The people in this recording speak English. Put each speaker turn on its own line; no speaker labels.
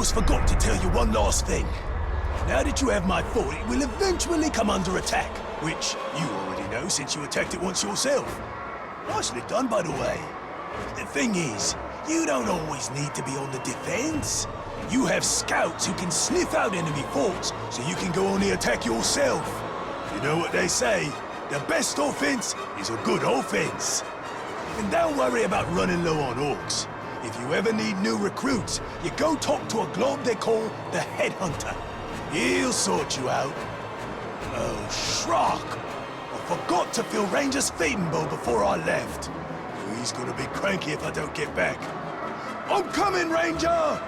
almost forgot to tell you one last thing. Now that you have my fort, it will eventually come under attack, which you already know since you attacked it once yourself. Nicely done, by the way. The thing is, you don't always need to be on the defense. You have scouts who can sniff out enemy forts, so you can go on the attack yourself. You know what they say, the best offense is a good offense. And don't worry about running low on orcs. If you ever need new recruits, you go talk to a glob they call the Headhunter. He'll sort you out. Oh, Shrock! I forgot to fill Ranger's feeding bowl before I left. He's gonna be cranky if I don't get back. I'm coming, Ranger!